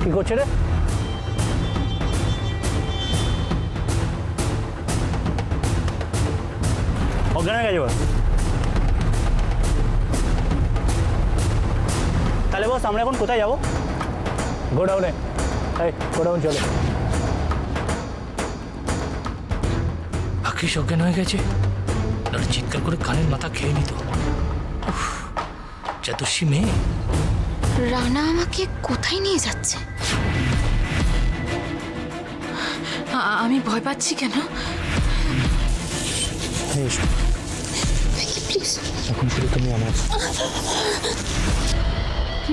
কি করছে রে? অজ্ঞান হয়ে গেছে বস। তাহলে বস আমরা এখন কোথায় যাবো? গোডাউনে। এই গোডাউন চলো। আকিস অজ্ঞান হয়ে গেছে, চিৎকার করে কানের মাথা খেয়ে নিত। যতস্বী মেয়ে। রানা আমাকে কোথায় নিয়ে যাচ্ছে? আমি ভয় পাচ্ছি কেন? প্লিজ এখন শুধু তুমি আমার।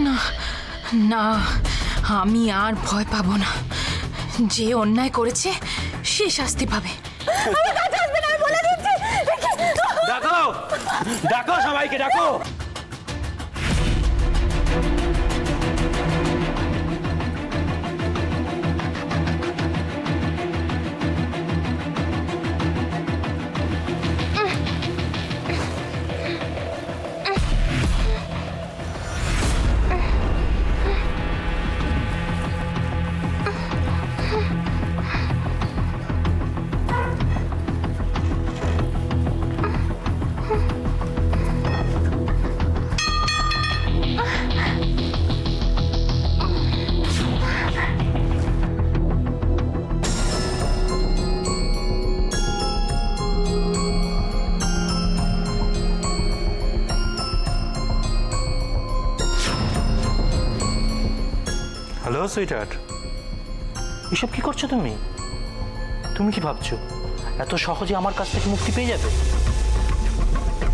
না না, আমি আর ভয় পাবো না। যে অন্যায় করেছে সে শাস্তি পাবে। ডাকো ডাকো, সবাইকে ডাকো। হ্যালো সুইটহার্ট, এসব কি করছো তুমি? তুমি কি ভাবছো এত সহজে আমার কাছ থেকে মুক্তি পেয়ে যাবে?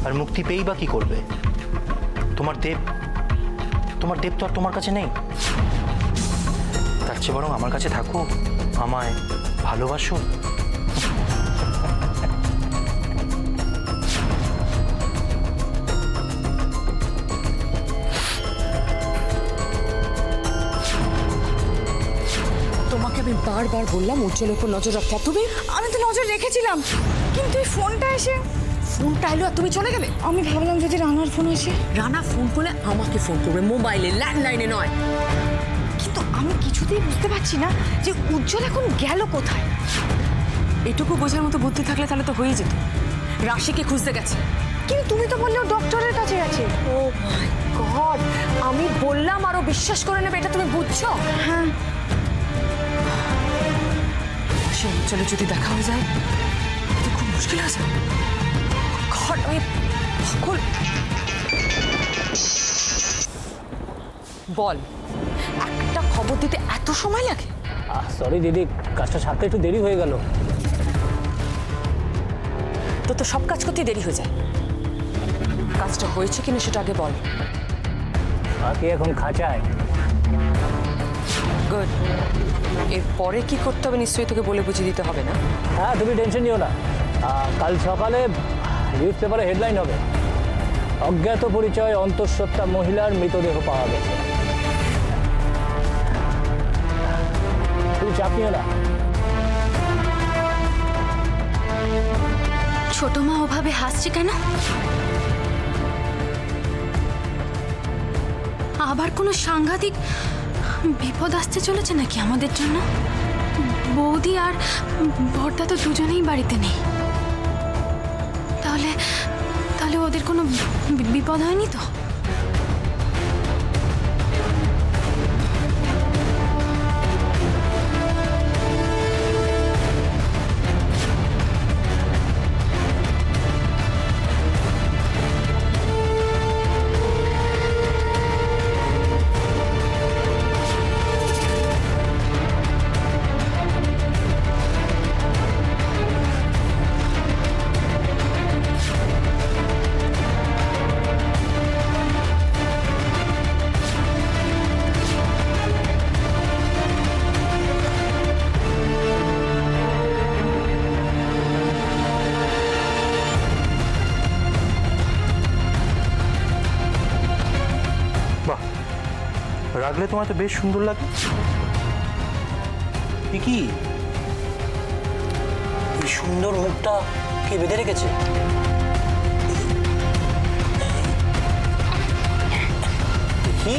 আর মুক্তি পেয়েই বা কি করবে? তোমার দেব তো আর তোমার কাছে নেই। তার চেয়ে বরং আমার কাছে থাকো, আমায় ভালোবাসো। আমি বারবার বললাম উজ্জ্বলের উপর নজর রাখতে। তুমি? আমি তো নজর রেখেছিলাম, কিন্তু এই ফোনটা এলো আর তুমি চলে গেলে। আমি ভাবলাম যদি রানার ফোন আসে। রানা ফোন করলে আমাকে ফোন করবে, মোবাইলে, ল্যান্ডলাইনে নয়। কিন্তু আমি কিছুতেই বুঝতে পারছি না যে উজ্জ্বল এখন গেল কোথায়। এটুকু বোঝার মতো বুদ্ধি থাকলে তাহলে তো হয়ে যেত। রাশিকে খুঁজতে গেছে। কিন্তু তুমি তো বললে ডক্টরের কাছে গেছে। ও মাই গড, আমি বললাম আরো বিশ্বাস করে নেবে, এটা তুমি বুঝছো? হ্যাঁ। চলে যদি দেখা হয়ে যায় তো খুব মুশকিল হয়ে যায়। আমি পাগল। বল, একটা খবর দিতে এত সময় লাগে? সরি দিদি, কাজটা সারতে একটু দেরি হয়ে গেল। তো সব কাজ করতে দেরি হয়ে যায়। কাজটা হয়েছে কিনা সেটা আগে বল। বাকি এখন খাঁচায়। গুড। এরপরে কি করতে হবে নিশ্চয়ই তোকে বলে বুঝিয়ে দিতে হবে না? হ্যাঁ, তুমি টেনশন নিও না। কাল সকালে নিউজ পেপারে হেডলাইন হবে, অজ্ঞাত পরিচয় অন্তঃসত্ত্বা মহিলার মৃতদেহ পাওয়া গেছে। তুমি চাপ নিও না। ছোট মা ওভাবে হাসছে কেন? আবার কোনো সাংঘাতিক বিপদ আসতে চলেছে নাকি আমাদের জন্য? বৌদি আর বড়দা তো দুজনেই বাড়িতে নেই। তাহলে ওদের কোনো বিপদ হয়নি তো? রাখলে তোমার তো বেশ সুন্দর লাগে। কি এই সুন্দর মুখটা কে বেঁধে রেখেছে? কি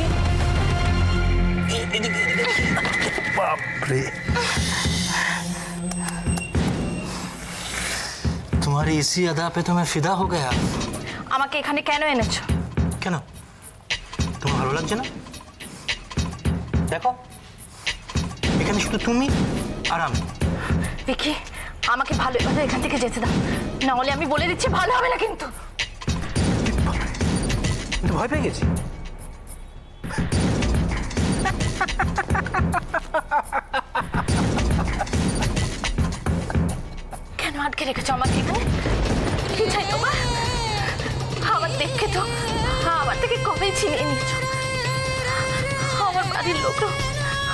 बाप रे तुम्हारी इसी अदा पे तो मैं फिदा हो गया। আমাকে এখানে কেন এনেছো? কেন তোমার ভালো লাগছে না? দেখো এখানে শুধু তুমি আর আমি। ভিকি, আমাকে ভালোভাবে এখান থেকে যেতে দাও, না হলে আমি বলে দিচ্ছি ভালো হবে না কিন্তু। আমি তো ভয় পেয়ে গেছি। কেন আটকে রেখেছো আমাকে এখানে? কি চাই তোমার? আমার দেখে তো আমার থেকে কবেই ছিনিয়ে নিয়েছো। আমার বাড়ির লোকও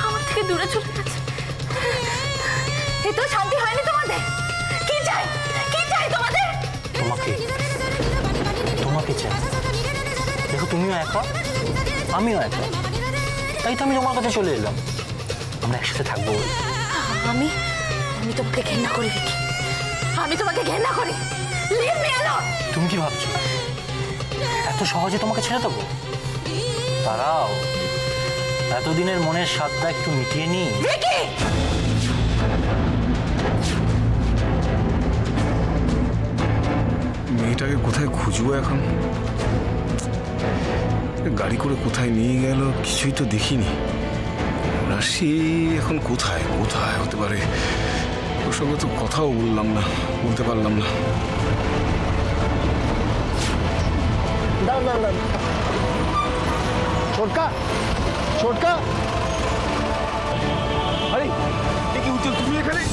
আমার থেকে দূরে চলে গেছে। এতেও শান্তি হয়নি তোমাদের? কি চাই, কি চাই তোমাদের? তোমাকে তোমাকে চাই। দেখো তুমিও একা, আমিও একা, তাই তো আমি তোমার কাছে চলে এলাম। আমরা একসাথে থাকবো বলে। আমি আমি তোমাকে ঘৃণা করি ভিকি, আমি তোমাকে ঘৃণা করি। Leave me alone. তুমি কি ভাবছো এত সহজে তোমাকে ছেড়ে দেবো? তারাও এতদিনের মনের স্বাদটা একটু মিটিয়ে নি। ভিকি, মেয়েটাকে কোথায় খুঁজবো এখন? গাড়ি করে কোথায় নিয়ে গেল কিছুই তো দেখিনি। রাশি এখন কোথায় কোথায় হতে পারে? ওর সঙ্গে তো কথাও বলতে পারলাম না। না না না ছোটকা ছোটকা, আরে কি উজ্জ্বল, তুমি এখানে?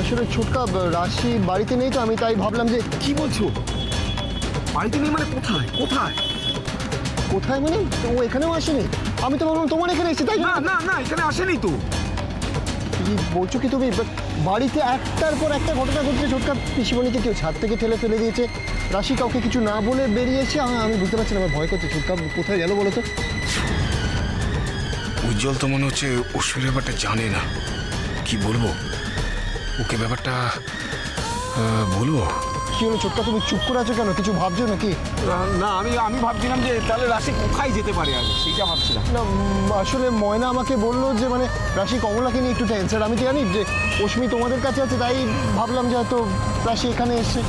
আসলে ছোটকা রাশি বাড়িতে নেই তো, আমি তাই ভাবলাম যে কি বলছো? বাড়িতে নেই মানে কোথায় কোথায়? কোথায় মানে ও এখানেও আসেনি। আমি তো ভাবলাম তোমার এখানে এসেছি, তাই না না না, এখানে আসেনি তো। কি বলছো কি তুমি? বাড়িতে একটার পর একটা ঘটনা ঘটছে। ছোটকা পিসিমণিকে কেউ ছাদ থেকে ফেলে দিয়েছে, রাশি কাউকে কিছু না বলে বেরিয়েছে। আমি বুঝতে পারছি না, আমার ভয় করছে। ছোটকা কোথায় গেল বলো তো? উজ্জ্বল তো মনে হচ্ছে অশ্বির ব্যাপারটা জানে না। কি বলবো ওকে ব্যাপারটা বলবো? কি হলো ছোটকা, তুমি চুপ করে আছো কেন? কিছু ভাবছো নাকি? না আমি ভাবছিলাম যে তাহলে রাশি কোথায় যেতে পারে, আর সেইটা ভাবছিলাম। না আসলে ময়না আমাকে বললো যে মানে রাশি কমলাকে নিয়ে একটু টেনশন। আমি তো জানি যে অশ্মি তোমাদের কাছে আছে, তাই ভাবলাম যে হয়তো রাশি এখানে এসছে।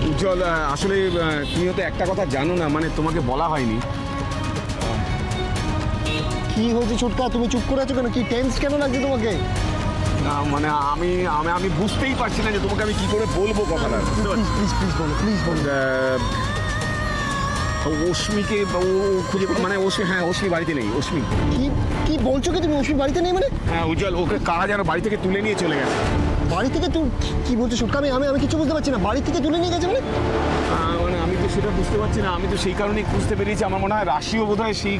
উজ্জ্বল আসলে তুমি তো একটা কথা জানো না, মানে তোমাকে বলা হয়নি। কি হয়েছে ছোটকা, তুমি চুপ করে আছো কেন? কি টেন্স কেন লাগছে তোমাকে? না মানে আমি বুঝতেই পারছি না যে তোমাকে আমি কি করে বলবো কথাটা। প্লিজ প্লিজ বলো, প্লিজ বলো। অশ্মিকে ও খুঁজে, মানে অশ্মি বাড়িতে নেই। অশ্মি কি কি বলছো কি তুমি? অশ্মি বাড়িতে নেই মানে? হ্যাঁ উজ্জ্বল, ওকে কারা যেন বাড়ি থেকে তুলে নিয়ে চলে গেছে। বাড়ি থেকে তুমি কি বলছো ছোটকা? আমি কিছু বুঝতে পারছি না। বাড়ি থেকে তুলে নিয়ে গেছে মানে? মানে আমি তো সেটা বুঝতে পারছি না। আমি তো সেই কারণেই খুঁজতে পেরেছি। আমার মনে হয় রাশিও বোধ হয় সেই।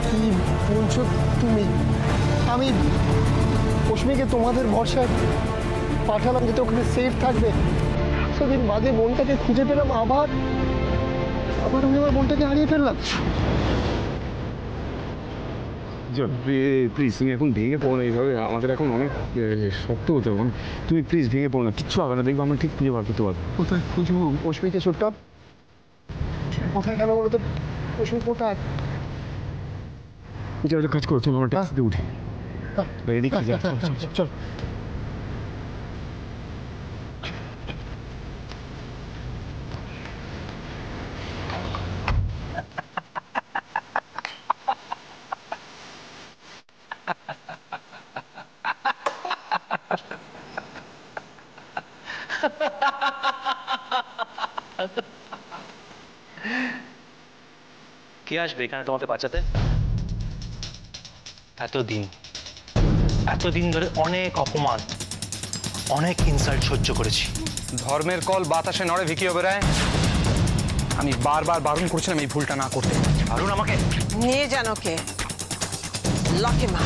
কি বলছো তুমি? আমি অশ্মিকে তোমাদের ভরসায় পাঠালাম যাতে ওখানে সেফ থাকবে। সেদিন বাদে বোনটাকে খুঁজে পেলাম, আবার আমি আমার বোনটাকে হারিয়ে ফেললাম। প্লিজ তুমি এখন ভেঙে পড়ো না এইভাবে। আমাদের এখন অনেক শক্ত হতে হবে। তুমি প্লিজ ভেঙে পড়ো না, কিচ্ছু হবে না। দেখবো আমরা ঠিক খুঁজে বার করতে পারবো। কোথায় খুঁজবো অশ্মিকে ছোটকা? কোথায় গেল বলো তো? অশ্মি কোথায়? কাজ করো, চলো আমরা ট্যাক্সিতে উঠি। এদিকে যা, চল। কে আসবে এখানে তোমাকে বাঁচাতে? এতদিন ধরে অনেক অপমান, অনেক ইনসাল্ট সহ্য করেছি। ধর্মের কল বাতাসে নড়ে ভিকি ওবেরয়। আমি বারবার বারণ করছিলাম এই ভুলটা না করতে। হারুন আমাকে নিয়ে যেন কে লাকি মা।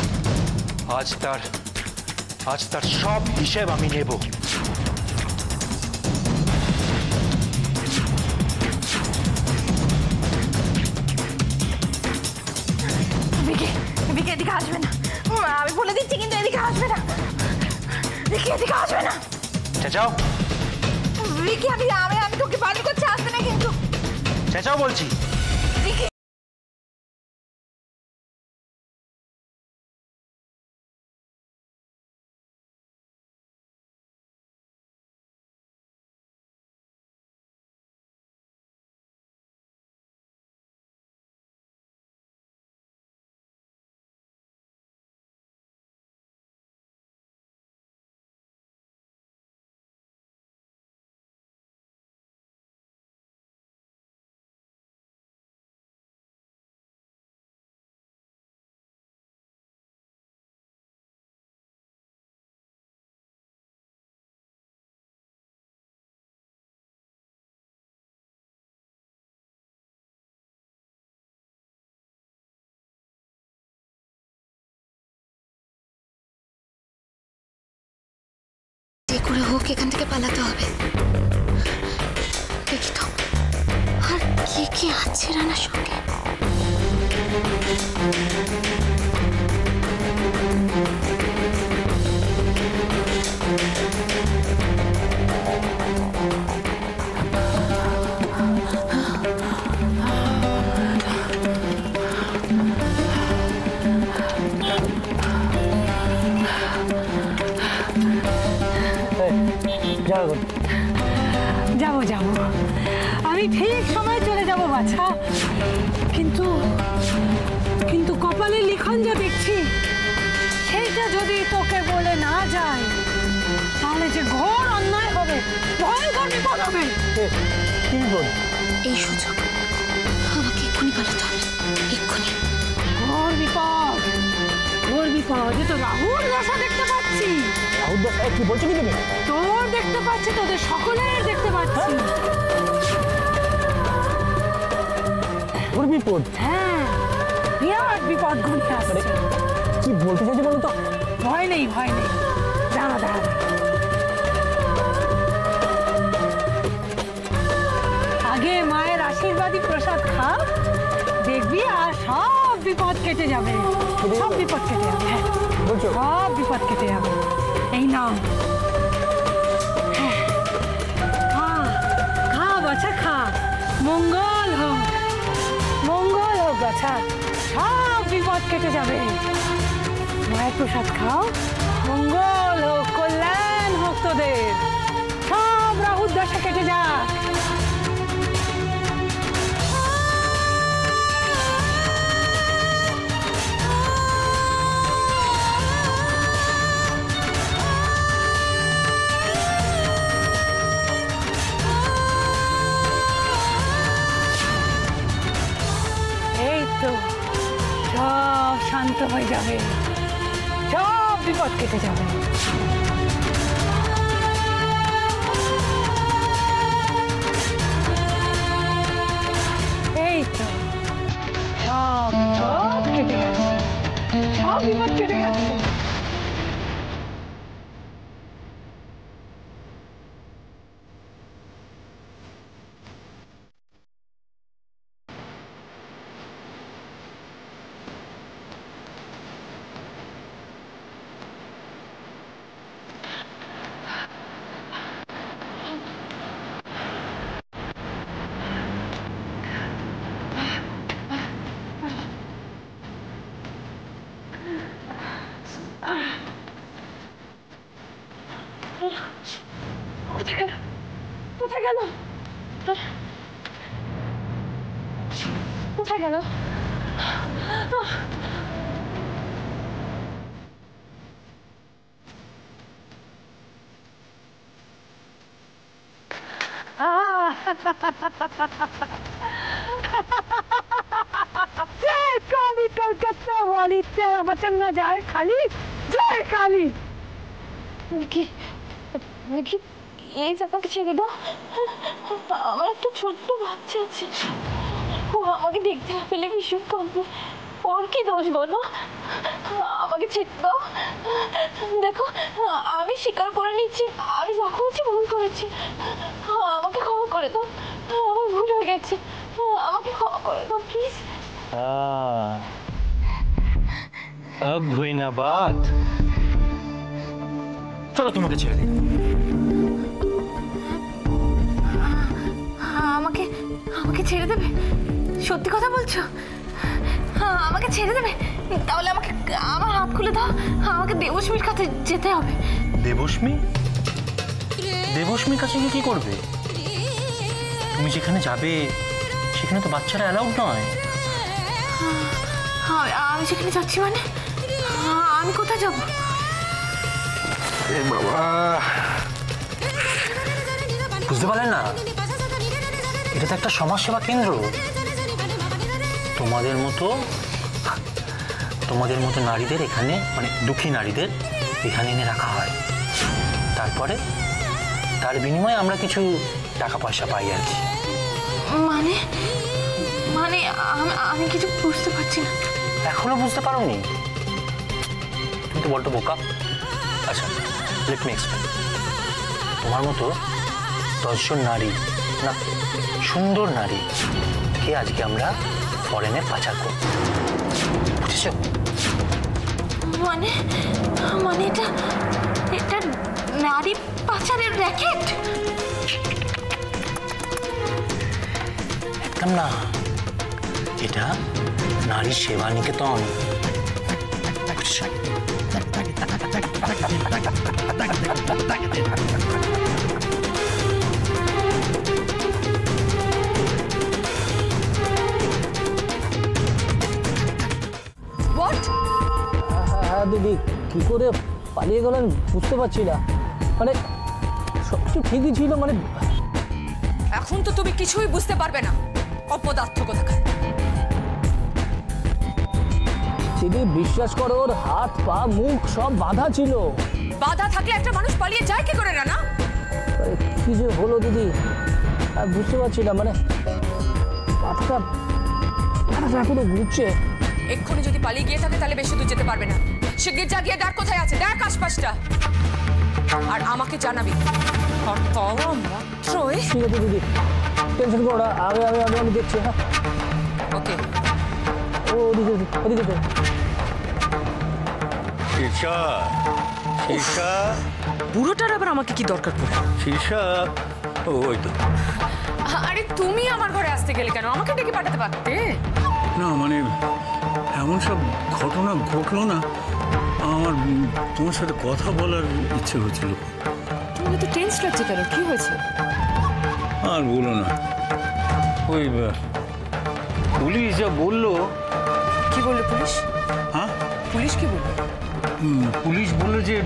আজ তার সব হিসেব আমি নেব। ভিকি, ভিকি এদিকে আসবে না। আমি বলে দিচ্ছি কিন্তু এদিকে আসবে না। ভিকি এদিকে আসবে না। চেঁচাও ভিকি, আমি তোকে বারণ করছি, আসবে না কিন্তু। চেঁচাও বলছি। ভিকি। করে হোক এখান থেকে পালাতে হবে। দেখি তো আর কে কে আছে রানার সঙ্গে। যাবো যাবো, আমি ঠিক সময় চলে যাব বাছা। কিন্তু কিন্তু কপালে লিখন যা দেখছি, সেইটা যদি তোকে বলে না যায় তাহলে যে ঘোর অন্যায় হবে, ভয়ঙ্কর বিপদ হবে। কি বিপদ? এই সুযোগ আমাকে এক্ষুনি পালাতে হবে, এক্ষুনি। ঘোর বিপদ, ঘোর বিপদ। এ তো রাহুল দশা দেখতে পাচ্ছি। রাহুল দশা? কি বলছো কি তুমি? তোর দেখতে পাচ্ছি, তোদের সকলের দেখতে পাচ্ছি। ওর বিপদ? হ্যাঁ, বিরাট বিপদ ঘটতে আসছে। কি বলতে চাইছো বলো তো? ভয় নেই, ভয় নেই। দাঁড়া দাঁড়া, আগে মায়ের আশীর্বাদী প্রসাদ খা, দেখবি আর সব বিপদ কেটে যাবে। সব বিপদ কেটে যাবে। হ্যাঁ, বলছো? সব বিপদ কেটে যাবে। এই নাও, হ্যাঁ, খা খা বাছা, খা। মঙ্গল হোক, মঙ্গল হোক বাছা, সব বিপদ কেটে যাবে। মায়ের প্রসাদ খাও, মঙ্গল হোক, কল্যাণ হোক তোদের, সব রাহুর দশা কেটে যাক। এই তো সব শান্ত হয়ে যাবে, সব বিপদ কেটে যাবে। এই তো সব বিপদ কেটে গেছে, সব বিপদ কেটে গেছে। কোথায় গেল, কোথায় গেল, কোথায় গেল? जय काली कलकत्ता वाली तेरा बचन न जाए खाली, जय काली। দেখি দেখি, এই জায়গাকে ছেড়ে দাও। আমার একটা ছোট্ট বাচ্চা আছে, ও আমাকে দেখতে না পেলে ভীষণ কাঁদবে। ওর কি দোষ বলো? আমাকে ছেড়ে দাও। দেখো, আমি স্বীকার করে নিচ্ছি আমি যা করেছি ভুল করেছি। আমাকে ক্ষমা করে দাও, আমার ভুল হয়ে গেছে। আমাকে ক্ষমা করে দাও প্লিজ। अब हुई ना बात। চলো তোমাকে ছেড়ে দিই। আমাকে আমাকে ছেড়ে দেবে? সত্যি কথা বলছো? আমাকে ছেড়ে দেবে? তাহলে আমাকে আমার হাত খুলে দাও, আমাকে দেবস্মীর কাছে যেতে হবে। দেবস্মী? দেবস্মীর কাছে গিয়ে কি করবে? তুমি যেখানে যাবে সেখানে তো বাচ্চারা অ্যালাউড নয়। আমি সেখানে যাচ্ছি মানে? আমি কোথায় যাব? বাবা, বুঝতে পারলেন না? এটা তো একটা সমাজসেবা কেন্দ্র। তোমাদের মতো নারীদের এখানে, মানে দুঃখী নারীদের এখানে এনে রাখা হয়। তারপরে তার বিনিময়ে আমরা কিছু টাকা পয়সা পাই আর কি। মানে মানে আমি কিছু বুঝতে পারছি না। এখনো বুঝতে পারোনি? তুমি তো বলতো বোকা। আচ্ছা, লেট মি এক্সপ্লেন। তোমার মতো 10 জন নারী, না সুন্দর নারী কে আজকে আমরা ফরেনে পাচার করব, বুঝেছো? মানে মানে এটা এটা নারী পাচারের র্যাকেট? একদম না, এটা নারী সেবা নিকেতন, বুঝেছো? হ্যাঁ দিদি, কি করে পালিয়ে গেলেন বুঝতে পারছি না। মানে সব কিছু ঠিকই ছিল, মানে এখন তো তুমি কিছুই বুঝতে পারবে না, অপদার্থ কোথাকার। দিদি বিশ্বাস করো, ওর হাত পা মুখ সব বাঁধা ছিল। বাধা থাকলে একটা মানুষ পালিয়ে যায় কি করে রানা? কি যে হলো দিদি আর বুঝতে পারছি না, মানে মাথাটা এখনো ঘুরছে। এক্ষুনি যদি পালিয়ে গিয়ে থাকে তাহলে বেশি দূর যেতে পারবে না। শিগগির যা গিয়ে দেখ কোথায় আছে, দেখ আশপাশটা, আর আমাকে জানাবি। আর তাও মাত্রই। ঠিক আছে দিদি, টেনশন করো না, আমি দেখছি। হ্যাঁ ওকে। ওদিকে তো শীর্ষা, শীর্ষা, বুড়োটার আবার আমাকে কি দরকার পড়ে? শীর্ষা, ওই তো। আরে তুমি আমার ঘরে আসতে গেলে কেন? আমাকে ডেকে পাঠাতে পারতে। না মানে এমন সব ঘটনা ঘটলো না, আমার তোমার সাথে কথা বলার ইচ্ছে হচ্ছিল। তুমি তো টেন্স লাগছে কেন? কি হয়েছে? আর বলো না, ওই পুলিশ যা বললো। কি বললো পুলিশ? হ্যাঁ, পুলিশ কি বললো? পুলিশ বললো যে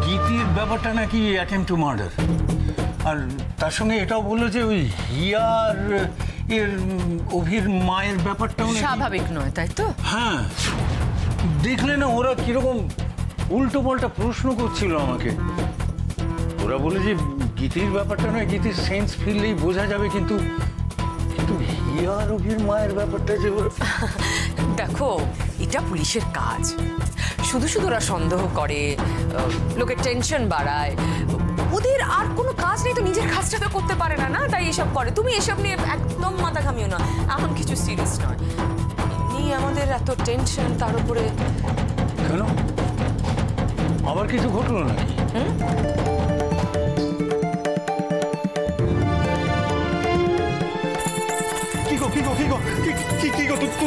গীতির ব্যাপারটা নাকি অ্যাটেম্প টু মার্ডার, আর তার সঙ্গে এটাও বললো যে ওই হিয়ার এর অভির মায়ের ব্যাপারটাও স্বাভাবিক নয়, তাই তো? হ্যাঁ, দেখলে না ওরা কিরকম উল্টো পাল্টা প্রশ্ন করছিল আমাকে। ওরা বলে যে গীতির ব্যাপারটা নয়, গীতির সেন্স ফিরলেই বোঝা যাবে, কিন্তু কিন্তু হিয়ার অভির মায়ের ব্যাপারটা যে দেখো, এটা পুলিশের কাজ। শুধু শুধু ওরা সন্দেহ করে, লোকের টেনশন বাড়ায়। ওদের আর কোনো কাজ নেই তো, নিজের কাজটা তো করতে পারে না, না তাই এসব করে। তুমি এসব নিয়ে একদম মাথা ঘামিও না, এমন কিছু সিরিয়াস নয়। এমনি আমাদের এত টেনশন, তার উপরে। কেন আবার কিছু ঘটলো নাকি?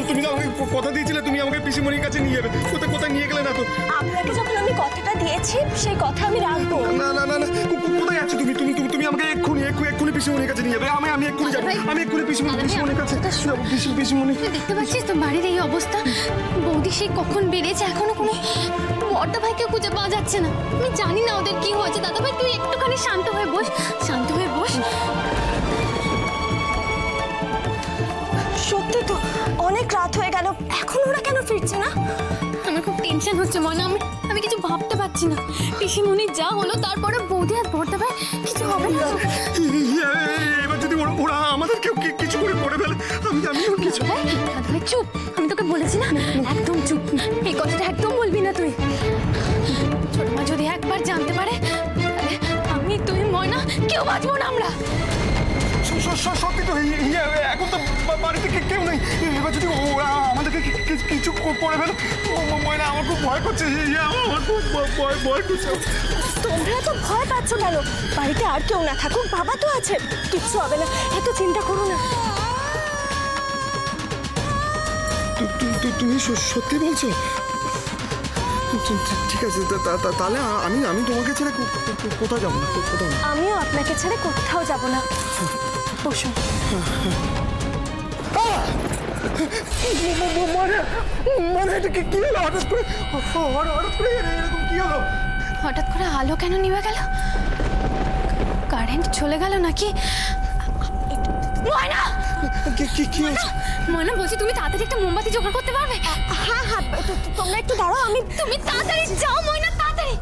তুমি তো আমাকে কথা দিয়েছিলে তুমি আমাকে পিসিমণির কাছে নিয়ে যাবে। কোথায় নিয়ে গেলে না তো? আপনাকে যখন আমি কথাটা দিয়েছি সেই কথা আমি রাখবো। না কোথায় যাচ্ছ তুমি? তুমি আমাকে এক্ষুনি পিসিমণির কাছে নিয়ে যাবে। আমি এক্ষুনি যাবো, আমি এক্ষুনি পিসিমণির কাছে। পিসিমণি, দেখতে পাচ্ছিস তো বাড়ির এই অবস্থা। বৌদি সেই কখন বেরিয়েছে, এখনো কোনো বড়দা ভাইকে খুঁজে পাওয়া যাচ্ছে না। আমি জানি না ওদের কি হয়েছে। দাদা ভাই তুই একটুখানি শান্ত হয়ে বস, শান্ত হয়ে বস। সত্যি তো অনেক রাত হয়ে গেল, এখন ওরা কেন ফিরছে না? আমার খুব টেনশন হচ্ছে ময়না, আমি কিছু ভাবতে পারছি না। পিসিমণির যা হলো, তারপরে বৌদি আর বড়দা ভাই কিছু হবে না। এবার যদি ওরা আমাদের কেউ কিছু করে ফেলে, আমিও কিছু। দাদা ভাই চুপ, আমি তোকে বলেছি না, একদম চুপ। এই কথাটা একদম বলবি না তুই। ছোট মা যদি একবার জানতে পারে, তাহলে আমি, তুই, ময়না কেউ বাঁচবো না আমরা। সত্যি তো, এখন তো বাড়িতে কেউ নেই। এবার যদি ওরা আমাদেরকে কিছু করে ফেলে, ময়না আমার খুব ভয় করছে। আমার খুব ভয় করছে। তোমরা তো ভয় পাচ্ছ কেন? বাড়িতে আর কেউ না থাকুক, বাবা তো আছে, কিচ্ছু হবে না, এত চিন্তা করো না। তুমি সত্যি বলছো? ঠিক আছে, তাহলে আমি তোমাকে ছেড়ে কোথাও যাবো না, কোথাও না। আমিও আপনাকে ছেড়ে কোথাও যাব না। বসুন। কি হলো হঠাৎ করে এরকম কি হলো? হঠাৎ করে আলো কেন নিভে গেল? কারেন্ট চলে গেল নাকি? ময়না, কি হয়েছে? ময়না বলছি, তুমি তাড়াতাড়ি একটা মোমবাতি জোগাড় করতে পারবে? হ্যাঁ, তোমরা একটু দাঁড়াও, তুমি তাড়াতাড়ি যাও ময়না, তাড়াতাড়ি।